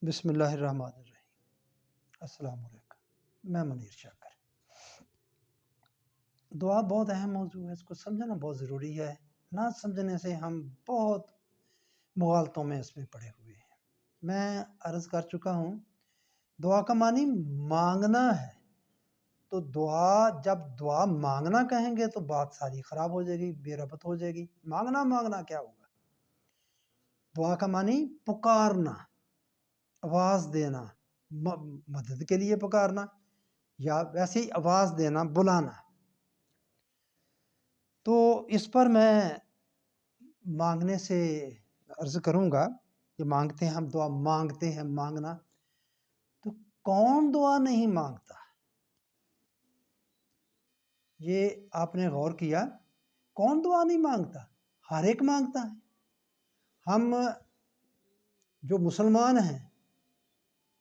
بسم اللہ الرحمن الرحیم۔ السلام علیکم، میں منیر شاکر۔ دعا بہت اہم موضوع ہے، اس کو سمجھنا بہت ضروری ہے۔ نہ سمجھنے سے ہم بہت مغالطوں میں اس میں پڑے ہوئے ہیں۔ میں عرض کر چکا ہوں، دعا کا معنی مانگنا ہے۔ تو جب دعا مانگنا کہیں گے تو بات ساری خراب ہو جائے گی، بے ربط ہو جائے گی۔ مانگنا کیا ہوگا؟ دعا کا معنی پکارنا، آواز دینا، مدد کے لیے پکارنا، یا ویسے ہی آواز دینا، بلانا۔ تو اس پر میں مانگنے سے عرض کروں گا کہ مانگتے ہیں ہم، دعا مانگتے ہیں، مانگنا تو کون دعا نہیں مانگتا؟ یہ آپ نے غور کیا؟ کون دعا نہیں مانگتا؟ ہر ایک مانگتا ہے۔ ہم جو مسلمان ہیں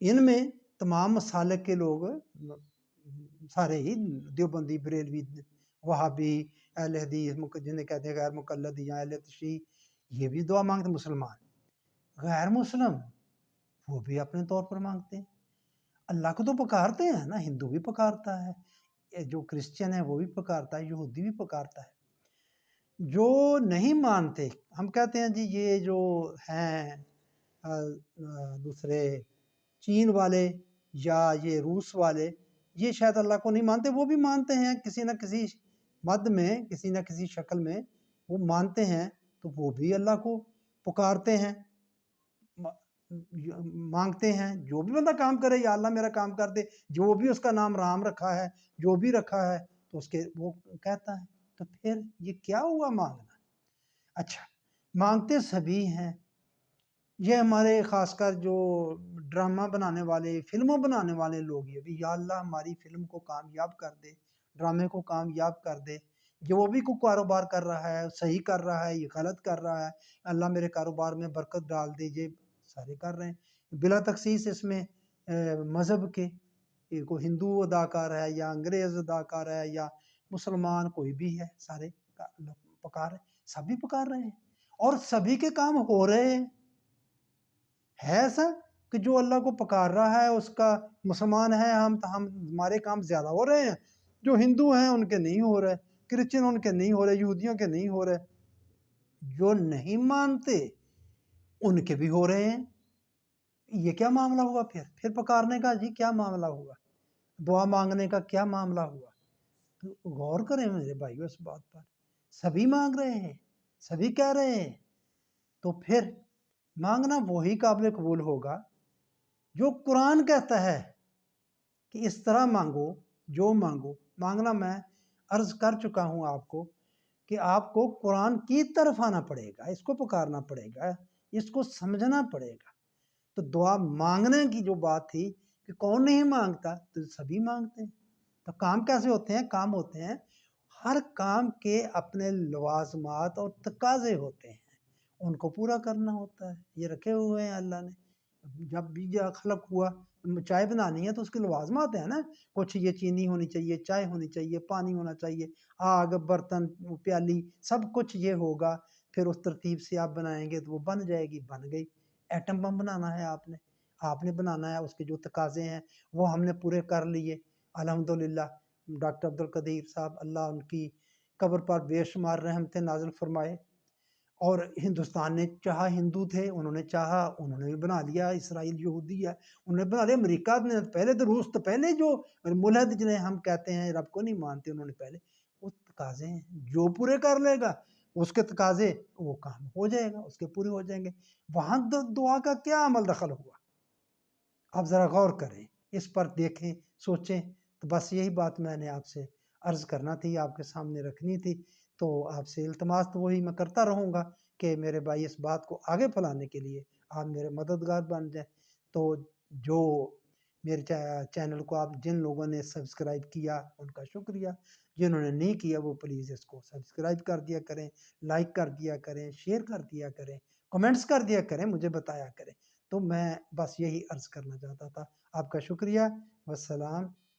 ان میں تمام مسالک کے لوگ سارے ہی، دیوبندی، بریلوی، وہابی، اہل حدیث، جنہیں کہتے ہیں غیر مقلد یا اہل تشیع، یہ بھی دعا مانگتے ہیں۔ مسلمان، غیر مسلم، وہ بھی اپنے طور پر مانگتے ہیں۔ اللہ کو تو پکارتے ہیں نا، ہندو بھی پکارتا ہے، جو کرسچن ہے وہ بھی پکارتا ہے، یہودی بھی پکارتا ہے۔ جو نہیں مانتے، ہم کہتے ہیں جی یہ جو ہیں دوسرے چین والے یا یہ روس والے، یہ شاید اللہ کو نہیں مانتے، وہ بھی مانتے ہیں کسی نہ کسی مد میں، کسی نہ کسی شکل میں وہ مانتے ہیں، تو وہ بھی اللہ کو پکارتے ہیں، مانگتے ہیں۔ جو بھی بندہ کام کرے، یا اللہ میرا کام کر دے، جو بھی اس کا نام رام رکھا ہے، جو بھی رکھا ہے، تو اس کے وہ کہتا ہے۔ تو پھر یہ کیا ہوا مانگنا؟ اچھا، مانگتے سبھی ہیں۔ یہ ہمارے خاص کر جو ڈرامہ بنانے والے، فلموں بنانے والے لوگ، یہ بھی یا اللہ ہماری فلم کو کامیاب کر دے، ڈرامے کو کامیاب کر دے۔ جو بھی کوئی کاروبار کر رہا ہے، صحیح کر رہا ہے، یہ غلط کر رہا ہے، اللہ میرے کاروبار میں برکت ڈال دیجئے، سارے کر رہے ہیں بلا تخصیص۔ اس میں مذہب کے، کوئی ہندو اداکار ہے یا انگریز اداکار ہے یا مسلمان کوئی بھی ہے، سارے پکار رہے ہیں، سبھی پکار رہے ہیں، اور سبھی کے کام ہو رہے ہیں۔ ہے ایسا کہ جو اللہ کو پکار رہا ہے اس کا، مسلمان ہے ہم ہمارے کام زیادہ ہو رہے ہیں، جو ہندو ہیں ان کے نہیں ہو رہے، کرسچن ان کے نہیں ہو رہے، یہودیوں کے نہیں ہو رہے، جو نہیں مانتے ان کے بھی ہو رہے ہیں۔ یہ کیا معاملہ ہوا؟ پھر پکارنے کا جی کیا معاملہ ہوا؟ دعا مانگنے کا کیا معاملہ ہوا؟ تو غور کریں میرے بھائیو اس بات پر۔ سبھی مانگ رہے ہیں، سبھی کہہ رہے ہیں، تو پھر مانگنا وہی قابل قبول ہوگا جو قرآن کہتا ہے کہ اس طرح مانگو، جو مانگو۔ مانگنا میں عرض کر چکا ہوں آپ کو کہ آپ کو قرآن کی طرف آنا پڑے گا، اس کو پکارنا پڑے گا، اس کو سمجھنا پڑے گا۔ تو دعا مانگنے کی جو بات تھی کہ کون نہیں مانگتا، تو سبھی مانگتے ہیں۔ تو کام کیسے ہوتے ہیں؟ کام ہوتے ہیں، ہر کام کے اپنے لوازمات اور تقاضے ہوتے ہیں، ان کو پورا کرنا ہوتا ہے۔ یہ رکھے ہوئے ہیں اللہ نے۔ جب بھی خلق ہوا، چائے بنانی ہے تو اس کے لوازمات ہیں نا، کچھ یہ چینی ہونی چاہیے، چائے ہونی چاہیے، پانی ہونا چاہیے، آگ، برتن، پیالی، سب کچھ یہ ہوگا۔ پھر اس ترتیب سے آپ بنائیں گے تو وہ بن جائے گی، بن گئی۔ ایٹم بم بنانا ہے آپ نے بنانا ہے، اس کے جو تقاضے ہیں وہ ہم نے پورے کر لیے الحمدللہ۔ ڈاکٹر عبدالقدیر صاحب، اللہ ان کی قبر پر بے شمار رحمتیں نازل فرمائے، اور ہندوستان نے چاہا، ہندو تھے انہوں نے چاہا، انہوں نے بھی بنا لیا۔ اسرائیل یہودی ہے، انہوں نے بنا لیا۔ امریکہ نے پہلے، تو روس تو پہلے، جو ملحد جنہیں ہم کہتے ہیں رب کو نہیں مانتے، انہوں نے پہلے وہ تقاضے ہیں، جو پورے کر لے گا اس کے تقاضے، وہ کام ہو جائے گا، اس کے پورے ہو جائیں گے۔ وہاں دعا کا کیا عمل دخل ہوا؟ آپ ذرا غور کریں اس پر، دیکھیں، سوچیں۔ تو بس یہی بات میں نے آپ سے عرض کرنا تھی، آپ کے سامنے رکھنی تھی۔ تو آپ سے التماس تو وہی میں کرتا رہوں گا کہ میرے بھائی اس بات کو آگے پھیلانے کے لیے آپ میرے مددگار بن جائیں۔ تو جو میرے چینل کو آپ جن لوگوں نے سبسکرائب کیا ان کا شکریہ، جنہوں نے نہیں کیا وہ پلیز اس کو سبسکرائب کر دیا کریں، لائک کر دیا کریں، شیئر کر دیا کریں، کمنٹس کر دیا کریں، مجھے بتایا کریں۔ تو میں بس یہی عرض کرنا چاہتا تھا۔ آپ کا شکریہ، والسلام